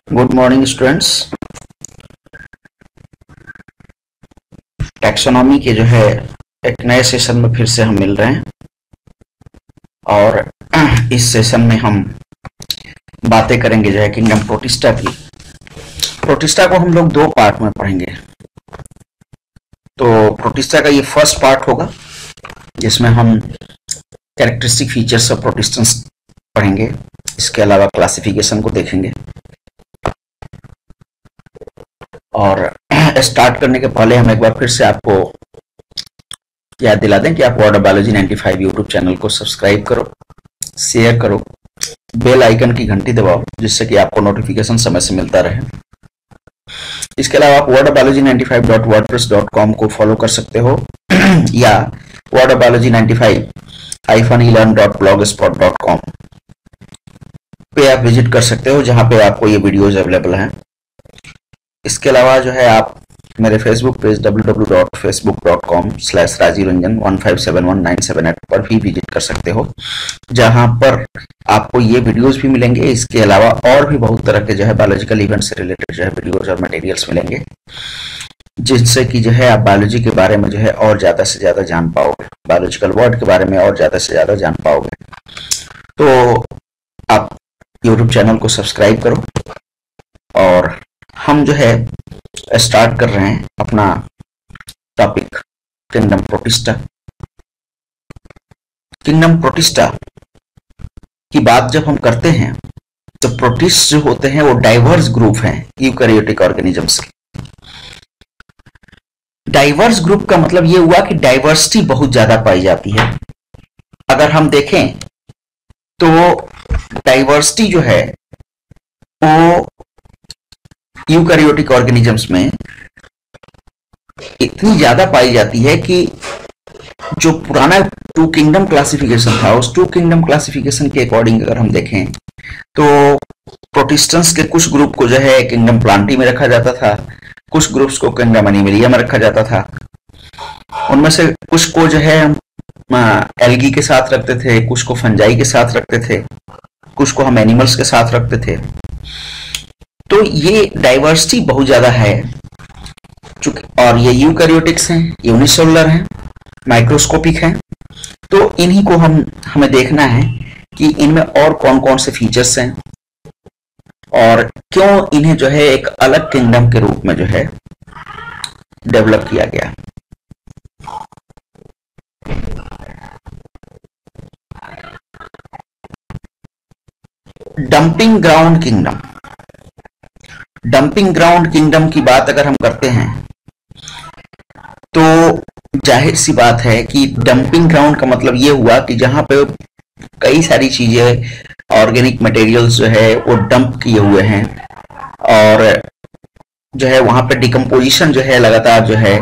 Good morning students. Taxonomy के जो है एक नए सेशन में फिर से हम मिल रहे हैं और इस सेशन में हम बातें करेंगे जो है किंगडम प्रोटिस्टा की। प्रोटिस्टा को हम लोग दो पार्ट में पढ़ेंगे। तो प्रोटिस्टा का ये फर्स्ट पार्ट होगा जिसमें हम कैरेक्टरिस्टिक फीचर्स ऑफ प्रोटिस्टेंस पढ़ेंगे। इसके अलावा क्लासिफिकेशन को देखेंगे और स्टार्ट करने के पहले हम एक बार फिर से आपको याद दिला दें कि आप word of biology 95 YouTube channel को सब्सक्राइब करो, शेयर करो, बेल आइकन की घंटी दबाओ जिससे कि आपको नोटिफिकेशन समय से मिलता रहे। इसके अलावा आप वर्ड ऑफ बायोलॉजी 95.wordpress.com को फॉलो कर सकते हो या वर्ड ऑफ बायोलॉजी 95-elearn.blogspot.com पे आप विजिट कर सकते हो जहां पे आपको ये वीडियोस अवेलेबल हैं। इसके अलावा जो है आप मेरे फेसबुक पेज www.facebook.com/rajiranjan1571978 पर भी विजिट कर सकते हो जहां पर आपको ये वीडियोस भी मिलेंगे। इसके अलावा और भी बहुत तरह के जो है बायोलॉजिकल इवेंट से रिलेटेड जो है वीडियोस और मटेरियल्स मिलेंगे जिससे कि जो है आप बायोलॉजी के बारे में जो है और ज्यादा से ज्यादा जान पाओगे, बायोलॉजिकल वर्ड के बारे में और ज्यादा से ज्यादा जान पाओगे। तो आप यूट्यूब चैनल को सब्सक्राइब करो और हम जो है स्टार्ट कर रहे हैं अपना topic kingdom protista. Kingdom protista की बात जब हम करते हैं तो प्रोटिस्ट जो होते हैं वो डाइवर्स ग्रुप हैं यूकैरियोटिक ऑर्गेनिजम्स के। डाइवर्स ग्रुप का मतलब ये हुआ कि डाइवर्सिटी बहुत ज्यादा पाई जाती है। अगर हम देखें तो डाइवर्सिटी जो है वो यूकैरियोटिक ऑर्गेनिजम्स में इतनी ज्यादा पाई जाती है कि जो पुराना टू किंगडम क्लासिफिकेशन था उस टू किंगडम क्लासिफिकेशन के अकॉर्डिंग अगर हम देखें तो प्रोटिस्टेंट्स के कुछ ग्रुप को जो है किंगडम प्लांटी में रखा जाता था, कुछ ग्रुप्स को किंगडम एनिमलिया में रखा जाता था। उनमें से कुछ को जो है एल्गी के साथ रखते थे, कुछ को फंजाई के साथ रखते थे, कुछ को हम एनिमल्स के साथ रखते थे। तो ये डाइवर्सिटी बहुत ज्यादा है और ये यूकैरियोटिक्स हैं, यूनिसेलुलर हैं, माइक्रोस्कोपिक हैं। तो इन्हीं को हमें देखना है कि इनमें और कौन कौन से फीचर्स हैं और क्यों इन्हें जो है एक अलग किंगडम के रूप में जो है डेवलप किया गया। Dumping ground kingdom. Dumping ground kingdom की बात अगर हम करते हैं तो जाहिर सी बात है कि डंपिंग ग्राउंड का मतलब ये हुआ कि जहां पे कई सारी चीजें ऑर्गेनिक मटेरियल्स जो है वो डंप किए हुए हैं और जो है वहां पे डिकम्पोजिशन जो है लगातार जो है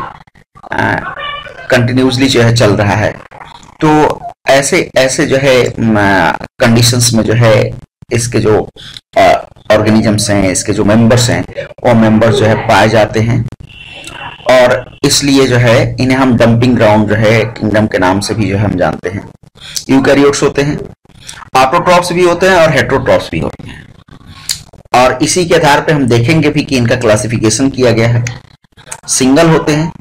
कंटिन्यूसली जो है चल रहा है। तो ऐसे ऐसे जो है कंडीशंस में जो है इसके जो ऑर्गेनिजम्स हैं, इसके जो मेंबर्स हैं वो मेंबर्स जो है पाए जाते हैं और इसलिए जो है इन्हें हम डंपिंग ग्राउंड जो है किंगडम के नाम से भी जो है हम जानते हैं। यूकैरियोट्स होते हैं, ऑटोट्रॉप्स भी होते हैं और हेटेरोट्रॉप्स भी होते हैं और इसी के आधार पे हम देखेंगे भी कि इनका क्लासिफिकेशन किया गया है। सिंगल होते हैं,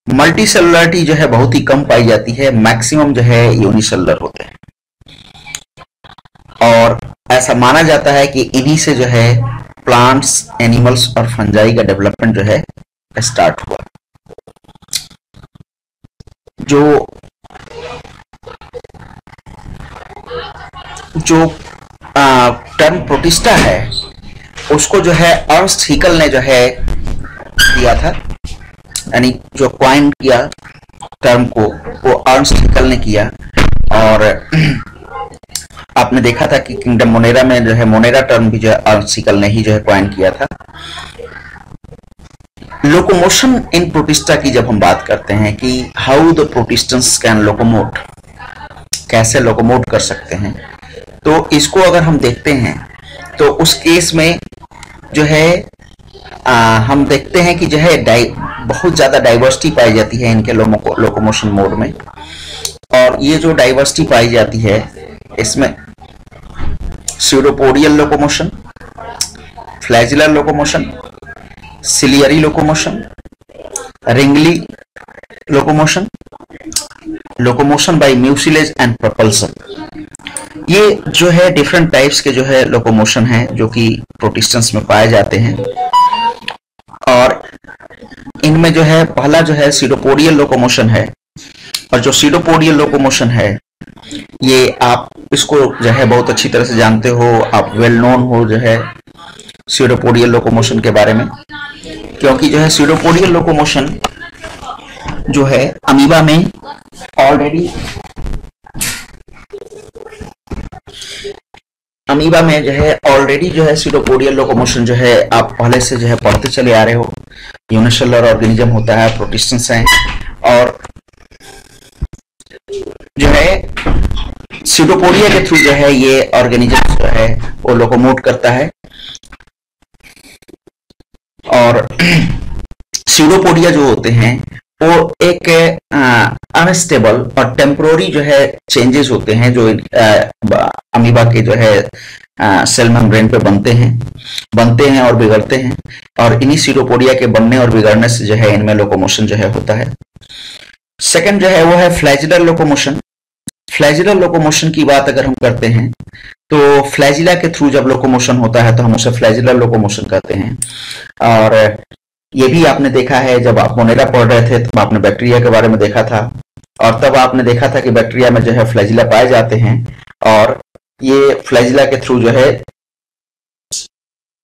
मल्टी सेलुलरिटी जो है बहुत ही कम पाई जाती है, मैक्सिमम जो है यूनिसेलुलर होते हैं और ऐसा माना जाता है कि इन्हीं से जो है प्लांट्स, एनिमल्स और फंजाई का डेवलपमेंट जो है स्टार्ट हुआ। जो टर्म प्रोटिस्टा है उसको जो है अर्नस्ट हैकेल ने जो है दिया था, यानी जो कॉइन किया टर्म को वो अर्नस्ट हैकेल ने किया और आपने देखा था कि किंगडम मोनेरा में जो है मोनेरा टर्म भी जो है अर्नस्ट हैकेल ने ही जो है कॉइन किया था। लोकोमोशन इन प्रोटिस्टा की जब हम बात करते हैं कि हाउ द प्रोटिस्टेंट्स कैन लोकोमोट, कैसे लोकोमोट कर सकते हैं, तो इसको अगर हम देखते हैं तो उस केस में जो है हम देखते हैं कि जो है बहुत ज्यादा डाइवर्सिटी पाई जाती है इनके लोकोमोशन मोड में और ये जो डाइवर्सिटी पाई जाती है इसमें pseudopodial locomotion, flagellar locomotion, ciliary locomotion, रिंगली locomotion, locomotion by mucilage and propulsion. ये जो है डिफरेंट टाइप्स के जो है लोकोमोशन है जो कि प्रोटिस्टेंस में पाए जाते हैं। और इनमें जो है पहला जो है सीडोपोडियल लोकोमोशन है, और जो सीडोपोडियल लोकोमोशन है ये आप इसको जो है बहुत अच्छी तरह से जानते हो, आप वेल नोन हो जो है सीडोपोडियल लोकोमोशन के बारे में, क्योंकि जो है सीडोपोडियल लोकोमोशन जो है अमीबा में ऑलरेडी जो है सीडोपोडियल लोकोमोशन जो है आप पहले से जो है पढ़ते चले आ रहे हो। यूनिसेलुलर ऑर्गेनिज्म होता है, प्रोटिस्टेंस हैं, और जो है सीडोपोडिया के थ्रू जो है ये ऑर्गेनिज्म जो है वो लोकोमोट करता है। और सीडोपोडिया जो होते हैं वो एक अनस्टेबल और टेम्पोररी जो है चेंजेस होते हैं जो अमीबा के जो है सेल मेम्ब्रेन पे बनते हैं और बिगड़ते हैं, और इन्हीं सीडोपोडिया के बनने और बिगड़ने से जो है इनमें लोकोमोशन जो है होता है। सेकंड जो है वो है फ्लैजिलर लोकोमोशन। फ्लैजिलर लोकोमोशन की बात अगर हम करते हैं तो फ्लैजिला के थ्रू जब लोकोमोशन होता है तो हम उसे फ्लैजिलर लोकोमोशन कहते हैं। और ये भी आपने देखा है, जब आप मोनेरा पढ़ रहे थे तब आपने बैक्टीरिया के बारे में देखा था, और तब आपने देखा था कि बैक्टीरिया में जो है फ्लैजिला पाए जाते हैं, और ये फ्लैजिला के थ्रू जो है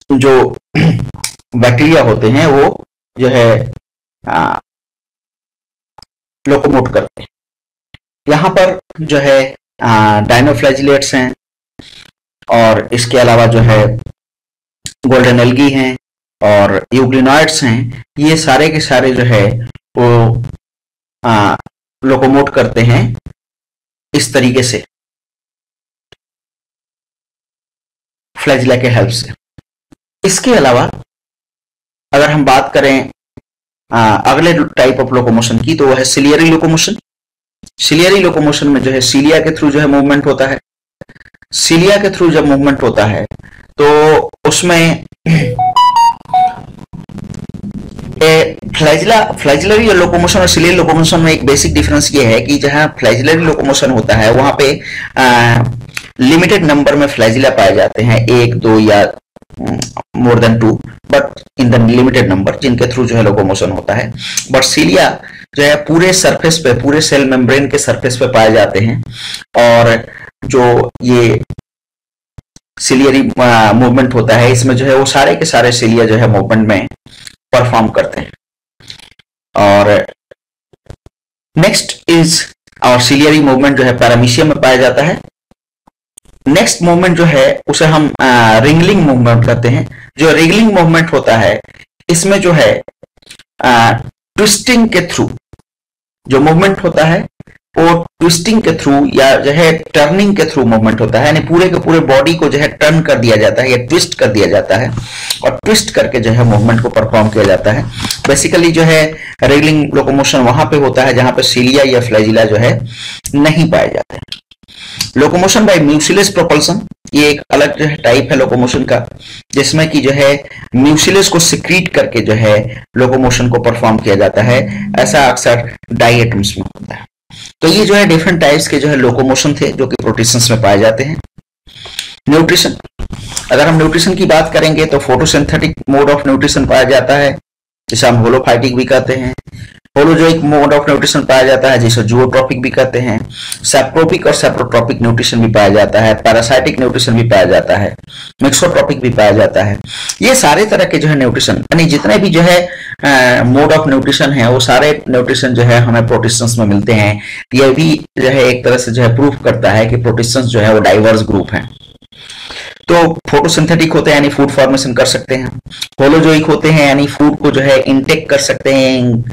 जो बैक्टीरिया होते हैं वो जो है लोकोमोट करते हैं। यहाँ पर जो है डायनोफ्लैजिलेट्स हैं, और इसके अलावा जो है गोल्डन एल्गी हैं और यूग्लिनॉइड्स हैं। ये सारे के सारे जो है वो लोकोमोट करते हैं इस तरीके से फ्लैजिला के हेल्प से। इसके अलावा अगर हम बात करें अगले टाइप ऑफ लोकोमोशन की तो वो है सिलियरी लोकोमोशन। सिलियरी लोकोमोशन में जो है सीलिया के थ्रू जो है मूवमेंट होता है। सीलिया के थ्रू जब मूवमेंट होता है तो उसमें फ्लैजिलरी लोकोमोशन और सिलियरी लोकोमोशन में एक बेसिक डिफरेंस ये है कि जहां फ्लैजिलरी लोकोमोशन होता है वहां पे लिमिटेड नंबर में फ्लैजिला पाए जाते हैं, 1, 2 या more than 2, but in the limited number जिनके थ्रू जो है लोकोमोशन होता है। बट सीलिया जो है पूरे सरफेस पे, पूरे सेल मेम्ब्रेन के सरफेस पे पाए जाते हैं, और जो ये सिलियरी मूवमेंट होता है इसमें जो है वो सारे के सारे सिलिया जो है मूवमेंट में परफॉर्म करते हैं। और नेक्स्ट इज और सिलियरी मूवमेंट जो है पैरामीशियम में पाया जाता है। नेक्स्ट मूवमेंट जो है उसे हम रिंगलिंग मूवमेंट कहते हैं। जो रिंगलिंग मूवमेंट होता है इसमें जो है ट्विस्टिंग के थ्रू जो मूवमेंट होता है वो ट्विस्टिंग के थ्रू या जो है टर्निंग के थ्रू मूवमेंट होता है, यानी पूरे के पूरे बॉडी को जो है टर्न कर दिया जाता है या ट्विस्ट कर दिया जाता है, और ट्विस्ट करके जो है मूवमेंट को परफॉर्म किया जाता है। बेसिकली जो है रिंगलिंग लोकोमोशन वहां पे होता है जहां पे सीलिया या फ्लैजिला जो है नहीं पाए जाते हैं। लोकोमोशन बाय म्यूसिलेज प्रोपल्सन, ये एक अलग जो है टाइप है लोकोमोशन का, जिसमें कि जो है म्यूसिलेज को सिक्रीट करके जो है लोकोमोशन को परफॉर्म किया जाता है। ऐसा अक्सर डायटम्स में होता है। तो ये जो है डिफरेंट टाइप्स के जो है लोकोमोशन थे जो कि प्रोटिस्टेंस में पाए जाते हैं। न्यूट्रिशन, अगर हम न्यूट्रिशन की बात करेंगे तो फोटोसिंथेटिक मोड ऑफ न्यूट्रिशन पाया जाता है जिसे हम होलोफाइटिक भी कहते हैं। होलोजोइक मोड ऑफ न्यूट्रिशन पाया जाता है जिसे जूओट्रोपिक भी कहते हैं। सैप्रोपिक और सैप्रोट्रोपिक न्यूट्रिशन भी पाया जाता है। पैरासाइटिक न्यूट्रिशन भी पाया जाता है। मिक्सोट्रोपिक भी पाया जाता है। ये सारे तरह के जो है न्यूट्रिशन, यानी जितने भी जो है मोड ऑफ न्यूट्रिशन है वो सारे न्यूट्रिशन जो है हमें प्रोटिस्टेंस में मिलते हैं। यह भी जो है एक तरह से जो है प्रूफ करता है कि प्रोटिस्टेंस जो है वो डाइवर्स ग्रुप है। तो फोटोसिंथेटिक होते हैं यानी फूड फॉर्मेशन कर सकते हैं। होलोजोइक होते हैं यानी फूड को जो है इनटेक कर सकते हैं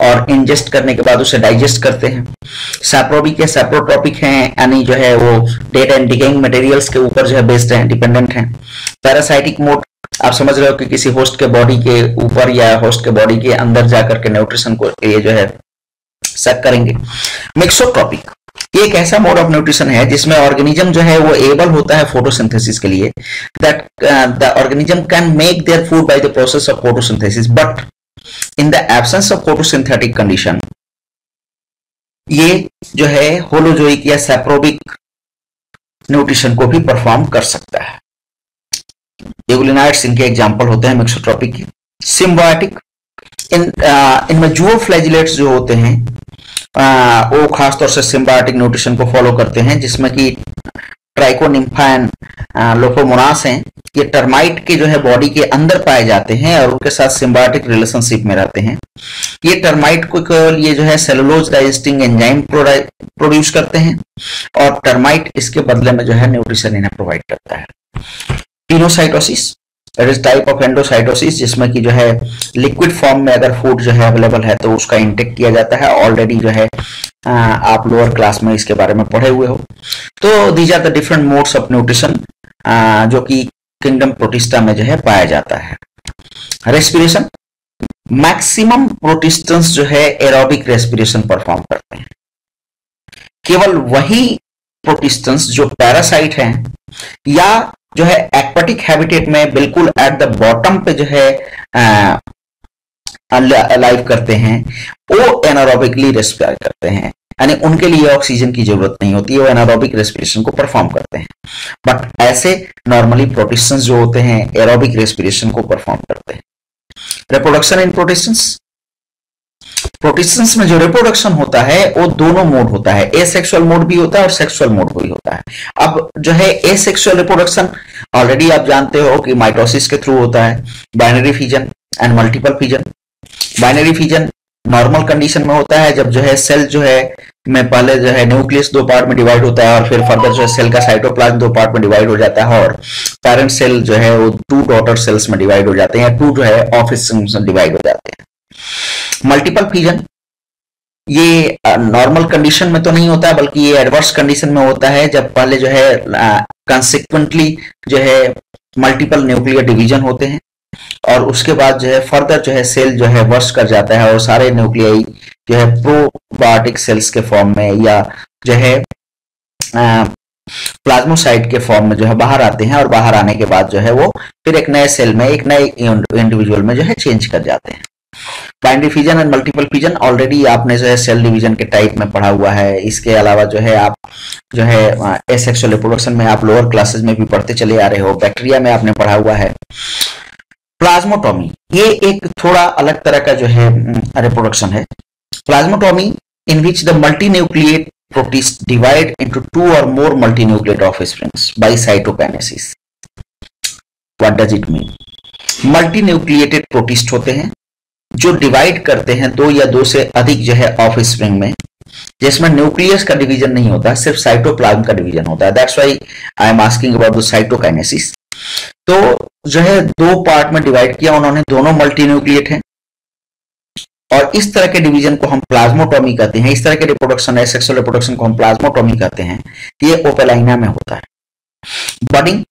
और इंजेस्ट करने के बाद उसे डाइजेस्ट करते हैं। सैप्रोबिक या सैप्रोट्रोपिक हैं यानी जो है वो डेड एंड डिकेइंग मटेरियल्स के ऊपर जो है बेस्ड हैं, डिपेंडेंट हैं। पैरासाइटिक मोड, आप समझ रहे हो कि किसी होस्ट के बॉडी के ऊपर या होस्ट के बॉडी के अंदर जाकर के न्यूट्रिशन को ये जो है सक करेंगे। मिक्सोट्रोपिक, ये एक ऐसा मोड ऑफ न्यूट्रिशन है जिसमें ऑर्गेनिज्म जो है वो एबल होता है फोटोसिंथेसिस के लिए, that the organism can make their food by the process of photosynthesis, but in the absence of photosynthetic condition ये जो है होलोजोइक या सैप्रोबिक न्यूट्रिशन को भी परफॉर्म कर सकता है। एगुलिनाइड्स इनके एग्जांपल होते हैं मिक्सोट्रॉपिक के। सिम्बायोटिक इनमें जूओफ्लैजिलेट्स जो होते हैं वो खासतौर से सिम्बायोटिक न्यूट्रिशन को फॉलो करते हैं, जिसमें कि ट्राइकोनिम्फा एंड लोकोमोनास हैं। ये टर्माइट के जो है बॉडी के अंदर पाए जाते हैं और उनके साथ सिम्बायोटिक रिलेशनशिप में रहते हैं। ये टर्माइट को केवल ये जो है सेलुलोज डाइजेस्टिंग एंजाइम प्रोड्यूस करते हैं और टर्माइट इसके बदले में जो है न्यूट्रिशन इन्हें प्रोवाइड करता है। Pinocytosis, it is type of endocytosis, जिसमें कि जो है लिक्विड फॉर्म में अगर फूड जो है अवेलेबल है तो उसका इंटेक किया जाता है। ऑलरेडी जो है आप लोअर क्लास में इसके बारे में पढ़े हुए हो। तो these are the different modes of nutrition जो कि किंगडम प्रोटिस्टा में जो है पाया जाता है। रेस्पिरेशन, मैक्सिमम प्रोटिस्टन्स जो है एरोबिक रेस्पिरेशन परफॉर्म करते हैं। केवल वही प्रोटिस्टन्स जो पैरासाइट हैं या जो है एक्वाटिक हैबिटेट में बिल्कुल एट द बॉटम पे जो है लाइव करते हैं, वो एनारोबिकली रेस्पिरेट करते हैं, यानी उनके लिए ऑक्सीजन की जरूरत नहीं होती है, वो एनारोबिक रेस्पिरेशन को परफॉर्म करते हैं। बट ऐसे नॉर्मली प्रोटिस्टन्स जो होते हैं एरोबिक रेस्पिरेशन को परफॉर्म करते हैं। रिप्रोडक्शन इन प्रोटिस्टन्स, प्रोटिस्टन्स में जो रिप्रोडक्शन होता है वो दोनों मोड होता है, एसेक्सुअल मोड भी होता है और सेक्सुअल मोड भी होता है। अब जो है एसेक्सुअल रिप्रोडक्शन ऑलरेडी आप जानते हो कि माइटोसिस के थ्रू होता है, binary fission and multiple fission. Binary fission normal condition में होता है जब जो है सेल जो है में पहले जो है न्यूक्लियस दो पार्ट में डिवाइड होता है और फिर फर्दर जो है सेल का साइटोप्लाज्म दो पार्ट में डिवाइड हो जाता है और पेरेंट सेल जो है वो 2 डॉटर सेल्स में डिवाइड हो जाते हैं या 2 जो है ऑफिस में डिवाइड हो जाते हैं। मल्टीपल फिजन ये नॉर्मल कंडीशन में तो नहीं होता है बल्कि ये एडवर्स कंडीशन में होता है जब पहले जो है कंसिक्वेंटली जो है मल्टीपल न्यूक्लियर डिवीजन होते हैं और उसके बाद जो है फर्दर जो है सेल जो है वर्स कर जाता है और सारे न्यूक्लियाई जो है प्रोबायोटिक सेल्स के फॉर्म में या जो है प्लाज्मोसाइट के फॉर्म में जो है बाहर आते हैं और बाहर आने के बाद जो है वो फिर एक नए सेल में एक नए इंडिविजुअल में जो है चेंज कर जाते हैं। Binary fission and multiple fission already आपने जो है सेल डिवीजन के टाइप में पढ़ा हुआ है। इसके अलावा जो है आप जो है एसेक्सुअल रिप्रोडक्शन में आप लोअर क्लासेस में भी पढ़ते चले आ रहे हो, बैक्टीरिया में आपने पढ़ा हुआ है। प्लाज्मोटोमी ये एक थोड़ा अलग तरह का जो है रिप्रोडक्शन है। Plasmotomy in which the multinucleate protist divide into 2 or more multinucleate offsprings by cytokinesis. What does it mean? Multinucleated protist होते हैं जो डिवाइड करते हैं 2 या 2 से अधिक जो है ऑफस्प्रिंग में, जिसमें न्यूक्लियस का डिवीजन नहीं होता, सिर्फ साइटोप्लाज्म का डिवीजन होता है। That's why I am asking about the cytokinesis. तो जो है 2 पार्ट में डिवाइड किया उन्होंने, दोनों मल्टीन्यूक्लिएट हैं और इस तरह के डिवीजन को हम प्लाज्मोटोमी कहते हैं। इस तरह के रिप्रोडक्शन है, सेक्सुअल रिप्रोडक्शन को हम प्लाज्मोटोमी कहते हैं। ये ओपेलाइना में होता है। बडिंग,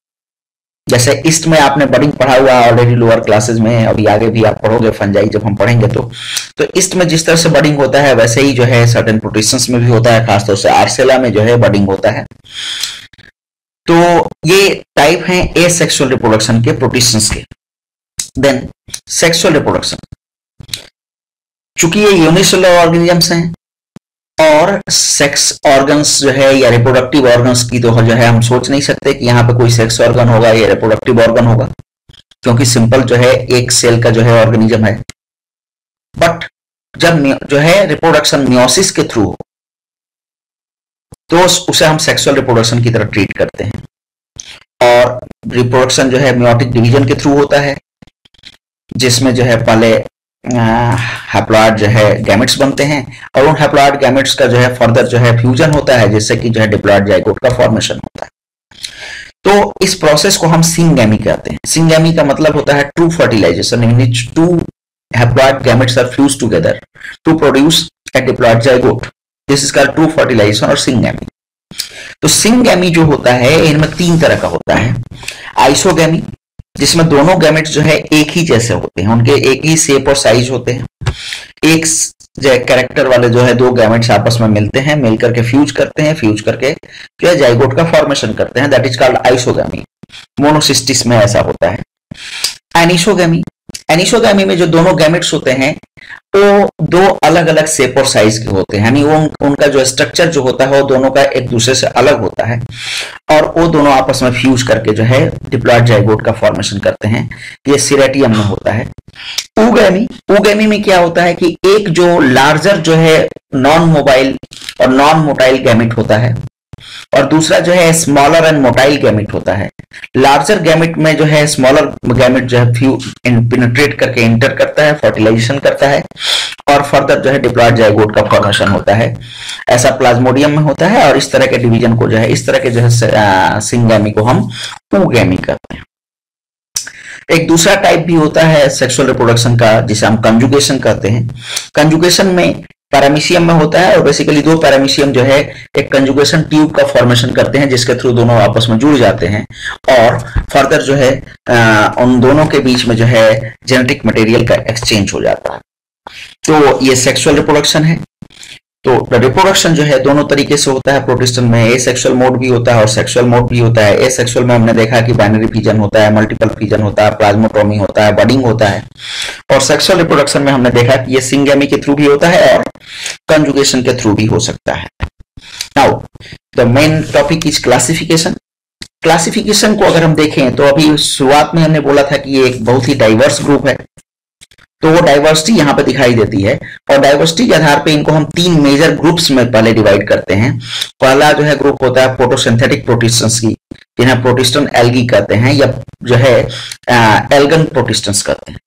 जैसे ईस्ट में आपने बडिंग पढ़ा हुआ ऑलरेडी लोअर क्लासेस में, अभी आगे भी आप पढ़ोगे फंजाई जब हम पढ़ेंगे तो ईस्ट में जिस तरह से बडिंग होता है वैसे ही जो है सर्टेन प्रोटिस्टन्स में भी होता है, खासतौर से आर्सेला में जो है बडिंग होता है। तो ये टाइप हैं एसेक्सुअल रिप्रोडक्शन के प्रोटिस्टन्स के। देन सेक्सुअल रिप्रोडक्शन, चूंकि ये यूनिसेलुलर ऑर्गेनिजम्स हैं और सेक्स ऑर्गन्स जो है या रिप्रोडक्टिव ऑर्गन्स की तो जो है हम सोच नहीं सकते कि यहाँ पे कोई सेक्स ऑर्गन होगा या रिप्रोडक्टिव ऑर्गन होगा, क्योंकि सिंपल जो है एक सेल का जो है ऑर्गेनिज्म है। बट जब जो है रिप्रोडक्शन मियोसिस के थ्रू हो तो उसे हम सेक्सुअल रिप्रोडक्शन की तरह ट्रीट करते हैं। और रिप्रोडक्शन जो है मियोटिक डिवीजन के थ्रू होता है, जिसमें जो है पहले हैप्लॉइड जो है गैमेट्स बनते हैं और उन हैप्लॉइड गैमेट्स का जो है फर्दर जो है फ्यूजन होता है, जिससे कि जो है डिप्लॉइड जाइगोट का फॉर्मेशन होता है। तो इस प्रोसेस को हम सिंगैमी कहते हैं। सिंगैमी का मतलब होता है true fertilisation in which 2 haploid gametes are fused together to produce a diploid zygote. This is called true fertilisation और सिंगैमी। तो सिंगैमी जो होता है इनमें 3 तरह का होता है। आइसोगैमी, जिसमें दोनों गैमेट्स जो है एक ही जैसे होते हैं, उनके एक ही शेप और साइज होते हैं। एक जो है कैरेक्टर वाले जो है दो गैमेट्स आपस में मिलते हैं, मिल करके फ्यूज करते हैं, फ्यूज करके जो है जाइगोट का फॉर्मेशन करते हैं, that is called isogamy. Monocystis में ऐसा होता है। एनिसोगैमी, एनिसोगैमी में जो दोनों गैमेट्स होते हैं वो दो अलग अलग शेप और साइज के होते हैं, यानी वो उनका जो स्ट्रक्चर जो होता है वो दोनों का एक दूसरे से अलग होता है और वो दोनों आपस में फ्यूज करके जो है डिप्लॉयड जाइगोट का फॉर्मेशन करते हैं। ये सीरेटियम में होता है। ऊगैमी, ऊगैमी में क्या होता है कि एक जो लार्जर जो है नॉन मोबाइल और नॉन मोटाइल गैमेट होता है और दूसरा जो है स्मॉलर एंड मोटाइल गैमेट होता है। लार्जर गैमेट में जो है स्मॉलर गैमेट जो है पेनिट्रेट करके एंटर करता है, फर्टिलाइजेशन करता है और फर्दर जो है डिप्लॉयड जाइगोट का फॉर्मेशन होता है। ऐसा प्लाज्मोडियम में होता है और इस तरह के डिवीजन को जो है, इस तरह के जो है सिंगैमी को हम ऊगैमी कहते हैं। एक दूसरा टाइप भी होता है सेक्सुअल रिप्रोडक्शन का जिसे हम कंजुगेशन कहते हैं। कंजुगेशन में पैरामीशियम में होता है और बेसिकली दो पैरामीशियम जो है एक कंजुगेशन ट्यूब का फॉर्मेशन करते हैं जिसके थ्रू दोनों आपस में जुड़ जाते हैं और फर्दर जो है उन दोनों के बीच में जो है जेनेटिक मटेरियल का एक्सचेंज हो जाता है। तो ये सेक्सुअल रिप्रोडक्शन है। तो रिप्रोडक्शन जो है दोनों तरीके से होता है प्रोटिस्टन में, ए सेक्सुअल मोड भी होता है और सेक्सुअल मोड भी होता है। ए सेक्सुअल में हमने देखा कि बाइनरी फिजन होता है, मल्टीपल फिजन होता है, प्लाज्मोटोमी होता है, बडिंग होता है। और सेक्सुअल रिप्रोडक्शन में हमने देखा कि ये सिंगैमी के थ्रू भी होता है और कंजुगेशन के थ्रू भी हो सकता है। Now the main topic is classification. Classification को अगर हम देखें तो अभी शुरुआत में हमने बोला था कि ये एक बहुत ही डाइवर्स ग्रुप है, तो वो डाइवर्सिटी यहाँ पे दिखाई देती है और डाइवर्सिटी के आधार पे इनको हम तीन मेजर ग्रुप्स में पहले डिवाइड करते हैं। पहला जो है ग्रुप होता है फोटोसिंथेटिक प्रोटिस्टन्स की, जिन्हें प्रोटिस्टन एल्गी कहते हैं या जो है एल्गन प्रोटिस्टन्स कहते हैं।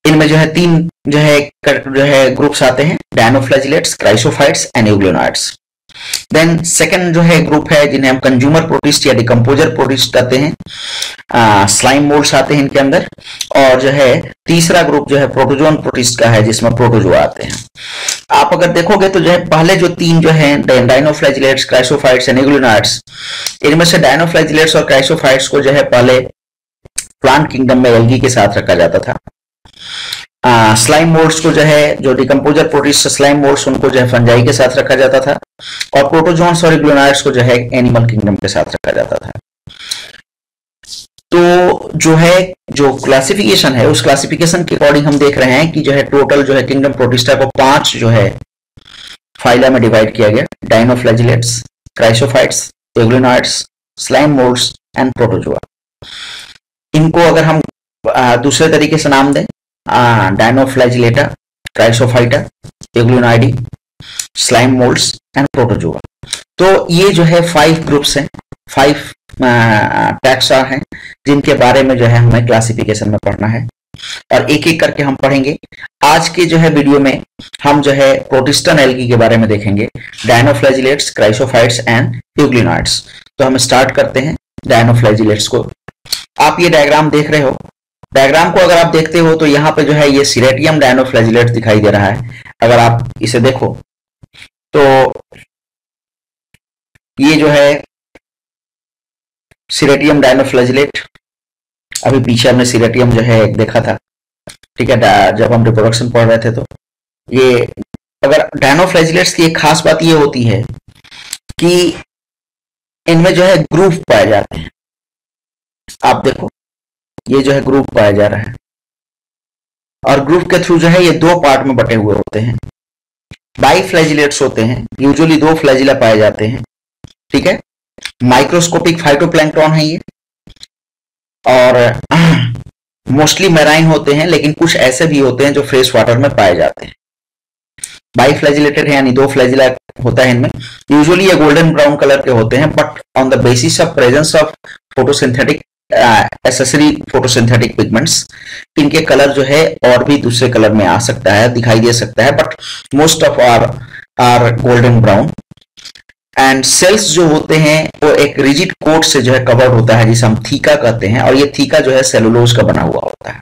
इनमें जो है तीन जो है ग्रुप्स आते हैं, dinoflagellates, chrysophytes and euglenoids. Then second जो है ग्रुप है जिन्हें हम कंज्यूमर प्रोटिस्ट या डिकम्पोजर प्रोटिस्ट कहते हैं, स्लाइम मोल्ड्स आते हैं इनके अंदर। और जो है तीसरा ग्रुप जो है प्रोटोजोन प्रोटिस्ट का है जिसमें प्रोटोजोआ आते हैं। आप अगर देखोगे तो जो है पहले जो तीन जो है डायनोफ्लैजिलेट्स, क्राइसोफाइट्स एंड यूग्लियोनाइड्स, इनमें से डायनोफ्लैजिलेट्स और क्राइसोफाइट्स को जो है पहले प्लांट किंगडम में एल्गी के साथ रखा जाता था। स्लाइम मोल्ड्स को जो है जो डिकम्पोजर प्रोटिस्ट स्लाइम मोल्ड्स उनको जो है फंजाई के साथ रखा जाता था और प्रोटोजोन्स और यूग्लियोनाइड्स को जो है एनिमल किंगडम के साथ रखा जाता था। तो जो है जो क्लासिफिकेशन है उस क्लासिफिकेशन के अकॉर्डिंग हम देख रहे हैं कि जो है टोटल जो है किंगडम प्रोटिस्टा को 5 जो है फाइला में डिवाइड किया गया, dinoflagellates, chrysophytes, euglenoids, slime moulds and protozoa. इनको अगर हम दूसरे तरीके से नाम दें, dinoflagellata, chrysophyta, euglenoidea, slime moulds and protozoa. तो ये जो है 5 ग्रुप्स हैं, 5 टैक्सा हैं जिनके बारे में जो है हमें क्लासिफिकेशन में पढ़ना है और एक एक करके हम पढ़ेंगे। आज के जो है वीडियो में हम जो है प्रोटिस्टन एल्गी के बारे में देखेंगे, डायनोफ्लैजिलेट्स, क्राइसोफाइट्स एंड यूग्लियोनाइड्स। तो हम स्टार्ट करते हैं डायनोफ्लैजिलेट्स को। आप ये डायग्राम देख रहे हो, डायग्राम को अगर आप देखते हो तो यहाँ पे जो है ये सीरेटियम डायनोफ्लैजिलेट्स दिखाई दे रहा है। अगर आप इसे देखो तो ये जो है सीरेटियम डायनोफ्लैजिलेट, अभी पीछे हमने सीरेटियम जो है देखा था, ठीक है, जब हम रिप्रोडक्शन पढ़ रहे थे। तो ये अगर डायनोफ्लैजिलेट्स की एक खास बात ये होती है कि इनमें जो है ग्रुप पाए जाते हैं। आप देखो ये जो है ग्रुप पाया जा रहा है और ग्रुप के थ्रू जो है ये 2 पार्ट में बटे हुए होते हैं। बाइफ्लैजिलेट्स होते हैं, यूजुअली 2 फ्लैजिला पाए जाते हैं, ठीक है। माइक्रोस्कोपिक फाइटोप्लैंक्टन है ये और मोस्टली मैराइन होते हैं, लेकिन कुछ ऐसे भी होते हैं जो फ्रेश वाटर में पाए जाते हैं। बाइफ्लैजिलेटेड है यानी 2 फ्लैजिला होता है इनमें। यूजुअली ये गोल्डन ब्राउन कलर के होते हैं, but on the basis of presence of photosynthetic accessory photosynthetic pigments इनके कलर जो है और भी दूसरे कलर में आ सकता है, दिखाई दे सकता है, but most of are golden brown. And cells जो होते हैं वो एक रिजिड कोट से जो है कवर्ड होता है जिसे हम थीका कहते हैं और ये थीका जो है सेलुलोज का बना हुआ होता है।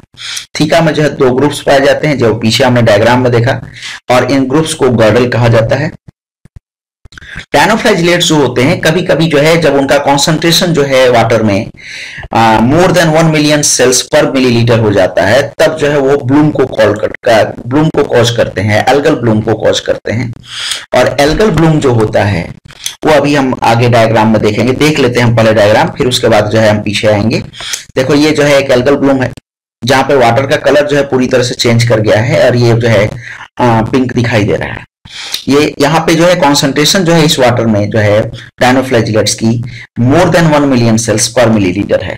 थीका में जो है 2 ग्रुप्स पाए जाते हैं जो पीछे हमने डायग्राम में देखा और इन ग्रुप्स को गर्डल कहा जाता है। डायनोफ्लैजिलेट्स जो होते हैं कभी कभी जो है जब उनका कॉन्सेंट्रेशन जो है वाटर में मोर देन 1 मिलियन सेल्स पर मिलीलीटर हो जाता है, तब जो है वो ब्लूम को कॉज करते हैं, एल्गल ब्लूम को कॉज करते हैं। और एल्गल ब्लूम जो होता है वो अभी हम आगे डायग्राम में देखेंगे। देख लेते हैं हम पहले डायग्राम, फिर उसके बाद जो है हम पीछे आएंगे। देखो ये जो है एक एल्गल ब्लूम है जहां पे वाटर का कलर जो है पूरी तरह से चेंज कर गया है और ये जो है पिंक दिखाई दे रहा है। ये यहाँ पे जो है कॉन्सेंट्रेशन जो है इस वाटर में जो है डायनोफ्लैजिलेट्स की मोर देन 1 मिलियन सेल्स पर मिलीलीटर है।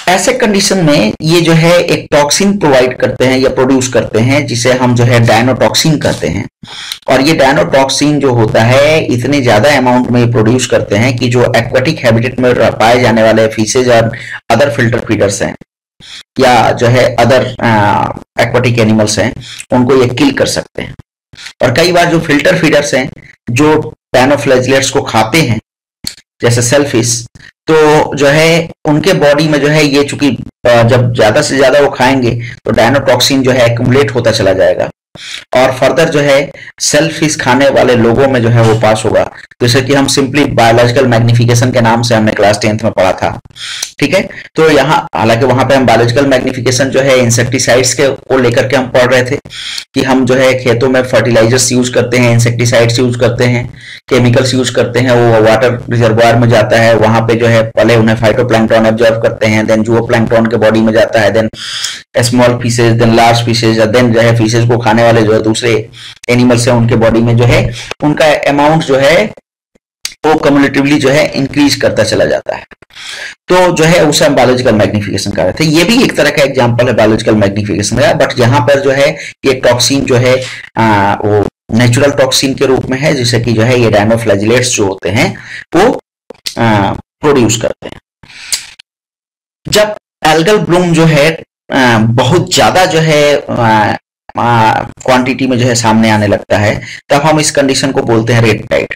ऐसे कंडीशन में ये जो है एक टॉक्सिन प्रोवाइड करते हैं या प्रोड्यूस करते हैं जिसे हम जो है डायनोटॉक्सिन कहते हैं। और ये डायनोटॉक्सिन जो होता है इतने ज्यादा अमाउंट में प्रोड्यूस करते हैं कि जो एक्वेटिक हैबिटेट में पाए जाने वाले फिशेज और अदर फिल्टर फीडर्स हैं या जो है अदर एक्वेटिक एनिमल्स हैं उनको ये किल कर सकते हैं। और कई बार जो फिल्टर फीडर्स हैं जो डायनोफ्लैजिलेट्स को खाते हैं जैसे सेलफिश, तो जो है उनके बॉडी में जो है ये चूंकि जब ज्यादा से ज्यादा वो खाएंगे तो डायनोटॉक्सिन जो है एक्युमुलेट होता चला जाएगा और फर्दर जो है सेलफिश खाने वाले लोगों में जो है वो पास होगा। जैसे कि हम सिंपली बायोलॉजिकल मैग्निफिकेशन के नाम से हमने क्लास 10th में पढ़ा था, ठीक है। तो यहाँ हालांकि वहां पे हम बायोलॉजिकल मैग्निफिकेशन जो है इंसेक्टिसाइड्स के को लेकर के हम पढ़ रहे थे कि हम जो है खेतों में फर्टिलाइजर्स यूज करते हैं, इंसेक्टिसाइड्स यूज करते हैं, केमिकल्स यूज करते हैं, वो वाटर रिजर्वायर में जाता है, वहां पे जो है पहले उन्हें फाइटोप्लैंक्टन ऑब्जर्व करते हैं, देन जूओप्लैंक्टन के बॉडी में जाता है, then small fishes, then large fishes, then जो है फिशेज को खाने वाले जो है दूसरे एनिमल्स हैं उनके बॉडी में जो है उनका अमाउंट जो है वो कम्युलेटिवली जो है इंक्रीज करता चला जाता है। तो जो है उसे हम बायोलॉजिकल मैग्निफिकेशन कर रहे थे। ये भी एक तरह का एग्जांपल है बायोलॉजिकल मैग्निफिकेशन का, बट यहाँ पर जो है ये टॉक्सिन जो है वो नेचुरल टॉक्सिन के रूप में है जिसे कि जो है ये डायनोफ्लैजिलेट्स जो होते हैं वो प्रोड्यूस करते हैं। जब एल्गल ब्लूम जो है बहुत ज्यादा जो है क्वांटिटी में जो है सामने आने लगता है, तब हम इस कंडीशन को बोलते हैं रेड टाइड।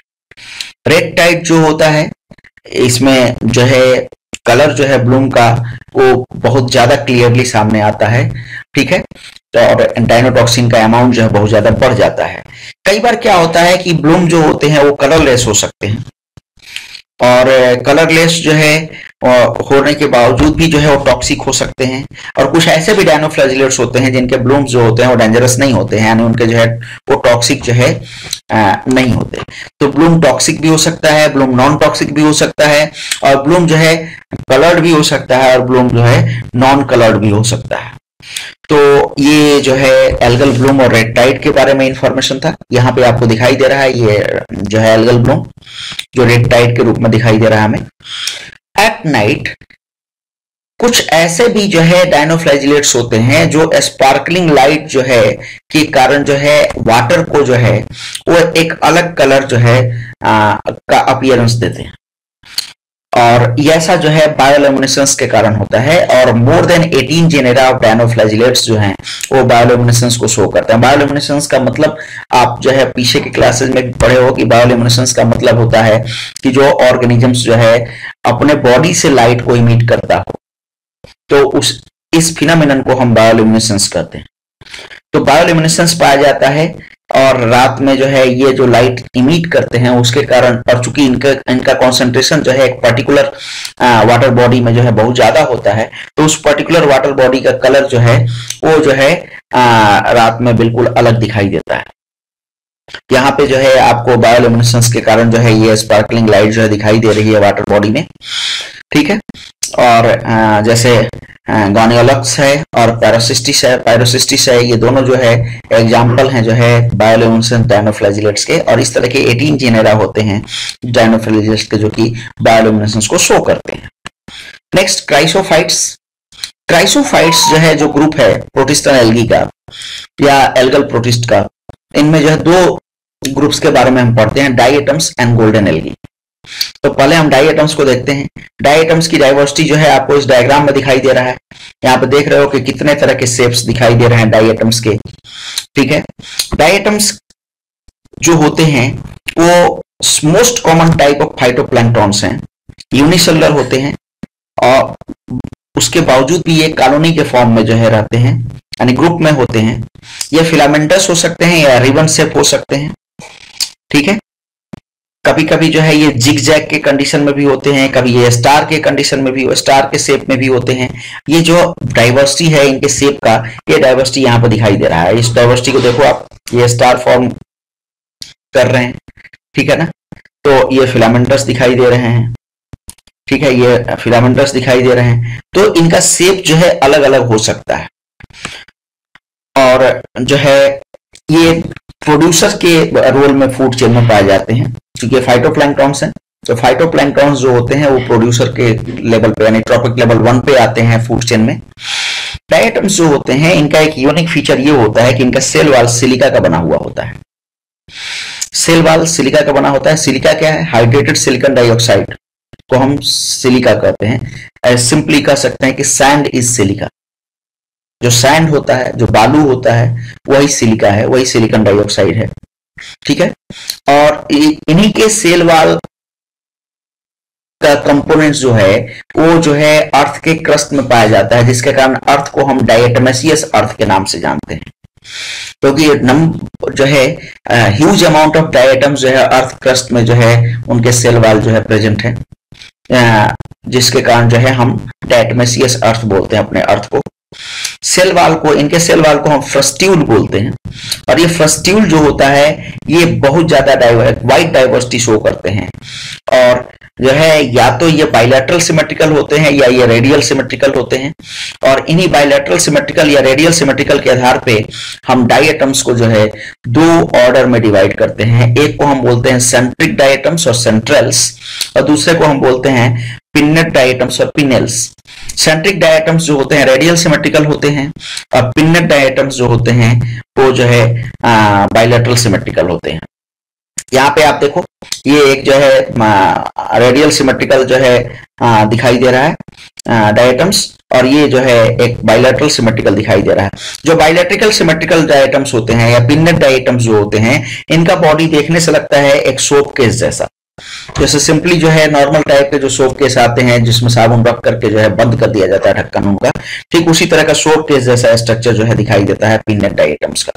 रेड टाइड जो होता है इसमें जो है कलर जो है ब्लूम का वो बहुत ज्यादा क्लियरली सामने आता है, ठीक है। और डायनोटॉक्सिन का अमाउंट जो है बहुत ज्यादा बढ़ जाता है। कई बार क्या होता है कि ब्लूम जो होते हैं वो कलरलेस हो सकते हैं और कलरलेस जो है होने के बावजूद भी जो है वो टॉक्सिक हो सकते हैं। और कुछ ऐसे भी डायनोफ्लैजिलेट्स होते हैं जिनके ब्लूम्स जो होते हैं वो डेंजरस नहीं होते हैं, यानी उनके जो है वो टॉक्सिक जो है नहीं होते। तो ब्लूम टॉक्सिक भी हो सकता है, ब्लूम नॉन टॉक्सिक भी हो सकता है, और ब्लूम जो है कलर्ड भी हो सकता है और ब्लूम जो है नॉन कलर्ड भी हो सकता है। तो ये जो है एल्गल ब्लूम और रेड टाइड के बारे में इंफॉर्मेशन था। यहाँ पे आपको दिखाई दे रहा है ये जो है एल्गल ब्लूम जो रेड टाइड के रूप में दिखाई दे रहा है हमें। एट नाइट कुछ ऐसे भी जो है डायनोफ्लैजिलेट्स होते हैं जो स्पार्कलिंग लाइट जो है के कारण जो है वाटर को जो है वो एक अलग कलर जो है का अपीयरेंस देते हैं, और ऐसा जो है बायोल्यूमिनेसेंस के कारण होता है। और more than 18 genera of dinoflagellates जो हैं वो बायोल्यूमिनेसेंस को शो करते हैं। बायोल्यूमिनेसेंस का मतलब आप जो है पीछे के क्लासेस में भी पढ़े हो कि बायोल्यूमिनेसेंस का मतलब होता है कि जो ऑर्गेनिजम्स जो है अपने बॉडी से लाइट को इमिट करता हो, तो इस फिनोमेनन को हम बायोल्यूमिनेसेंस कहते हैं। तो बायोल्यूमिनेसेंस पाया जाता है और रात में जो है ये जो लाइट इमिट करते हैं उसके कारण, और चूंकि इनका कॉन्सेंट्रेशन जो है एक पर्टिकुलर वाटर बॉडी में जो है बहुत ज्यादा होता है, तो उस पर्टिकुलर वाटर बॉडी का कलर जो है वो जो है रात में बिल्कुल अलग दिखाई देता है। यहाँ पे जो है आपको बायोल्यूमिनेसेंस के कारण जो है ये स्पार्कलिंग लाइट जो है दिखाई दे रही है वाटर बॉडी में, ठीक है। और जैसे गॉनियोलक्स है और पायरोसिस्टिस है, ये दोनों जो है एग्जाम्पल हैं जो है बायोल्यूमिनेसेंट डायनोफ्लैजिलेट्स के। और इस तरह के 18 जेनेरा होते हैं डायनोफ्लैजिलेट्स के जो कि बायोल्यूमिनेसेंस को शो करते हैं। Next chrysophytes. क्राइसोफाइट्स जो है जो ग्रुप है प्रोटिस्टन एल्गी का या एल्गल प्रोटिस्ट का, इनमें जो है दो ग्रुप्स के बारे में हम पढ़ते हैं, डाइएटम्स एंड गोल्डन एल्गी। तो पहले हम डाइएटम्स को देखते हैं। डाइएटम्स की डाइवर्सिटी जो है आपको इस डायग्राम में दिखाई दे रहा है। यहाँ पे देख रहे हो कि कितने तरह के शेप्स दिखाई दे रहे हैं डाइएटम्स के, ठीक है। डाइएटम्स जो होते हैं वो most common type of phytoplanktons हैं, यूनिसेलुलर होते हैं और उसके बावजूद भी ये कॉलोनी के फॉर्म में जो है रहते हैं, यानी ग्रुप में होते हैं। ये फिलामेंटस हो सकते हैं या रिबन शेप हो सकते हैं, ठीक है। कभी कभी जो है ये जिग जैग के कंडीशन में भी होते हैं, कभी ये स्टार के कंडीशन में भी, स्टार के शेप में भी होते हैं। ये जो डाइवर्सिटी है इनके शेप का, ये डाइवर्सिटी यहाँ पर दिखाई दे रहा है। इस डाइवर्सिटी को देखो आप, ये स्टार फॉर्म कर रहे हैं, ठीक है ना। तो ये फिलामेंटस दिखाई दे रहे हैं, ठीक है, ये फिलामेंटस दिखाई दे रहे हैं। तो इनका शेप जो है अलग अलग हो सकता है। और जो है ये प्रोड्यूसर के रोल में फूड चेन में पाए जाते हैं, क्योंकि फाइटोप्लैंक्टन्स हैं। तो फाइटोप्लैंक्टन्स जो होते हैं वो प्रोड्यूसर के लेवल पे यानी ट्रॉपिक लेवल 1 पे आते हैं फूड चेन में। डायटम्स जो होते हैं इनका एक यूनिक फीचर ये होता है कि इनका सेल वॉल सिलिका का बना हुआ होता है। सेल वॉल सिलिका का बना होता है। सिलिका क्या है? हाइड्रेटेड सिलिकॉन डाइऑक्साइड को हम सिलिका कहते हैं। सिंपली कह सकते हैं कि सैंड इज सिलिका। जो सैंड होता है, जो बालू होता है, वही सिलिका है, वही सिलिकॉन डाइऑक्साइड है, ठीक है। और इन्हीं के सेल वॉल का कंपोनेंट जो है वो जो है अर्थ के क्रस्ट में पाया जाता है, जिसके कारण अर्थ को हम डायटमेसियस अर्थ के नाम से जानते हैं, क्योंकि जो है ह्यूज अमाउंट ऑफ डायटम्स जो है अर्थ क्रस्ट में जो है उनके सेल वॉल जो है प्रेजेंट है, जिसके कारण जो है हम डायटमेसियस अर्थ बोलते हैं अपने अर्थ को। सेल वॉल को, इनके सेल वॉल को हम फ्रस्ट्यूल बोलते हैं। और ये फ्रस्ट्यूल जो होता है ये बहुत ज्यादा वाइड डाइवर्सिटी शो करते हैं। और जो है या तो ये बाइलैटरल सिमेट्रिकल होते हैं या ये रेडियल सिमेट्रिकल होते हैं। और इन्हीं बाइलैटरल सिमेट्रिकल या रेडियल सिमेट्रिकल के आधार पे हम डायटम्स को जो है दो ऑर्डर में डिवाइड करते हैं। एक को हम बोलते हैं सेंट्रिक डायटम्स और सेंट्रल्स, और दूसरे को हम बोलते हैं पिन्नेट डायटम्स और पिनेल्स। सेंट्रिक डायटम्स जो होते हैं रेडियल सिमेट्रिकल होते हैं, और पिन्नेट डायटम्स जो होते हैं वो जो है बाइलैटरल सिमेट्रिकल होते हैं। यहाँ पे आप देखो ये एक जो है रेडियल सिमेट्रिकल जो है दिखाई दे रहा है डायटम्स, और ये जो है एक बाइलैटरल सिमेट्रिकल दिखाई दे रहा है। जो बाइलैटरल सिमेट्रिकल डायटम्स होते हैं या पिन्नेट डायटम्स जो होते हैं, इनका बॉडी देखने से लगता है एक सोप केस जैसा। जैसे सिंपली जो है नॉर्मल टाइप के जो सोप केस आते हैं जिसमें साबुन रख करके जो है बंद कर दिया जाता है ढक्कन उनका, ठीक उसी तरह का सोप केस जैसा स्ट्रक्चर जो है दिखाई देता है पिन्नेट डायटम्स का।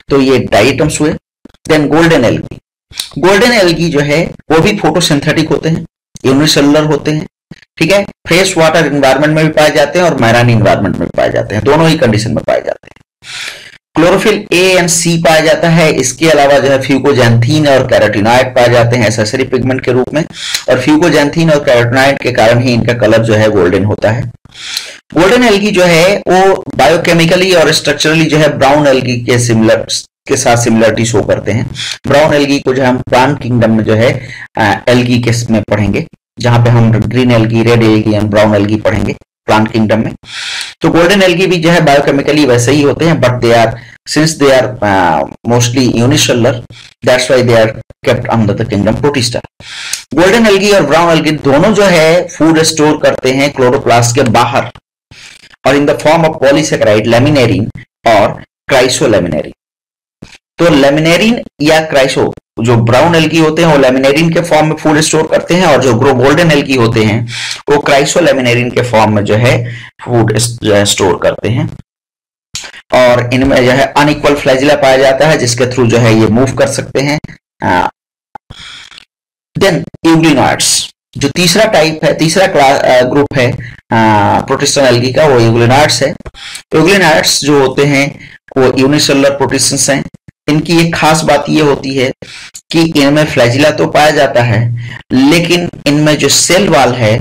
तो ये डायटम्स हुए। Then golden algae. Golden algae जो है वो भी फोटोसिंथेटिक होते हैं, यूनिसेलुलर होते हैं, ठीक है। फ्रेश वाटर एनवायरनमेंट में भी पाए जाते हैं और मैराइन एनवायरनमेंट में भी पाए जाते हैं, दोनों ही कंडीशन में पाए जाते हैं। क्लोरोफिल ए एंड सी पाया जाता है। इसके अलावा जो है फ्यूकोजैंथीन और कैरोटीनॉइड पाए जाते हैं एसेसरी पिगमेंट के रूप में, और फ्यूकोजैंथीन और कैरोटीनॉइड के कारण ही इनका कलर जो है गोल्डन होता है। गोल्डन एल्गी जो है वो बायोकेमिकली और स्ट्रक्चरली जो है ब्राउन एल्गी के साथ सिमिलरिटी शो करते हैं। ब्राउन एल्गी को जो हम प्लांट किंगडम में जो है एल्गी के में पढ़ेंगे, जहां पे हम green algae, red algae and brown algae पढ़ेंगे प्लांट किंगडम में। तो गोल्डन एल्गी भी जो है बायोकेमिकली वैसे ही होते हैं, but they are since they are mostly unicellular, that's why they are kept under the kingdom Protista. Golden algae और ब्राउन एल्गी दोनों जो है फूड स्टोर करते हैं क्लोरोप्लास्ट के बाहर, और in the form of polysaccharide, laminarin और क्राइसोलेमिनेरिन। तो लेमिनेरिन या क्राइसो, जो ब्राउन एल्गी होते हैं वो लेमिनेरिन के फॉर्म में फूड स्टोर करते हैं, और जो गोल्डन एल्गी होते हैं वो क्राइसोलेमिनेरिन के फॉर्म में जो है फूड स्टोर करते हैं। और इनमें जो है अनइक्वल फ्लैजिला पाया जाता है, जिसके थ्रू जो है ये मूव कर सकते हैं। देन यूग्लिनॉइड्स, जो तीसरा टाइप है, तीसरा ग्रुप है प्रोटिस्टन एल्गी का, वो यूग्लिनॉइड्स है। यूग्लिनॉइड्स जो होते हैं वो यूनिसेलुलर प्रोटिस्टन्स हैं। इनकी एक खास बात ये होती है कि इनमें फ्लैजिला तो पाया जाता है, लेकिन इनमें जो सेल वॉल है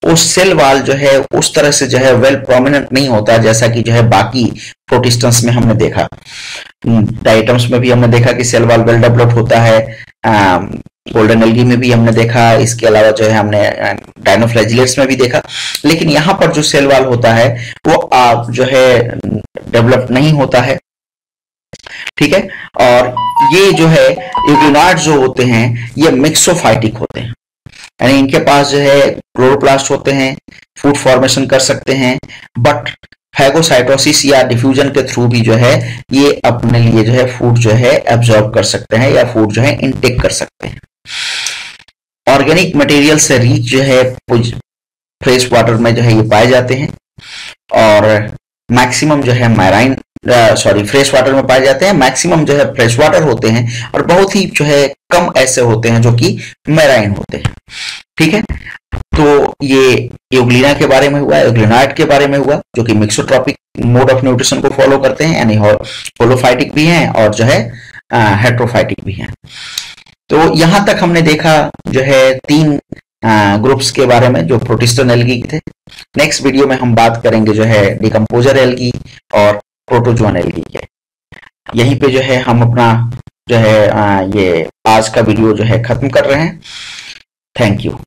वो सेल वॉल जो है उस तरह से जो है वेल प्रोमिनेंट नहीं होता, जैसा कि जो है बाकी प्रोटिस्टन्स में हमने देखा। डायटम्स में भी हमने देखा कि सेल वॉल वेल डेवलप्ड होता है, गोल्डन एल्गी में भी हमने देखा, इसके अलावा जो है हमने डायनोफ्लैजिलेट्स में भी देखा। लेकिन यहाँ पर जो सेल वॉल होता है वो जो है डेवलप नहीं होता है, ठीक है। और ये जो है यूग्लिनॉइड्स जो होते हैं ये मिक्सोफाइटिक होते हैं, यानी इनके पास जो है क्लोरोप्लास्ट होते हैं, फूड फॉर्मेशन कर सकते हैं, बट फैगोसाइटोसिस या डिफ्यूजन के थ्रू भी जो है ये अपने लिए जो है फूड जो है एब्जॉर्ब कर सकते हैं या फूड जो है इनटेक कर सकते हैं। ऑर्गेनिक मटेरियल से रिच जो है फ्रेश वाटर में जो है ये पाए जाते हैं, और मैक्सिमम जो है मैराइन सॉरी फ्रेश वाटर में पाए जाते हैं, मैक्सिमम जो है फ्रेश वाटर होते हैं, और बहुत ही जो है कम ऐसे होते हैं जो कि मैराइन होते हैं। ठीक है, तो ये यूग्लिना के बारे में हुआ, यूग्लिनाइट के बारे में हुआ, जो कि मिक्सोट्रॉपिक मोड ऑफ न्यूट्रिशन को फॉलो करते हैं, यानी होलोफाइटिक भी हैं और जो है हेट्रोफाइटिक भी हैं। तो यहां तक हमने देखा जो है 3 ग्रुप्स के बारे में जो प्रोटिस्टन एल्गी थे। नेक्स्ट वीडियो में हम बात करेंगे जो है डिकम्पोजर एल्गी और प्रोटोजोन एल्गी के। यहीं पे जो है हम अपना जो है ये आज का वीडियो जो है खत्म कर रहे हैं। Thank you.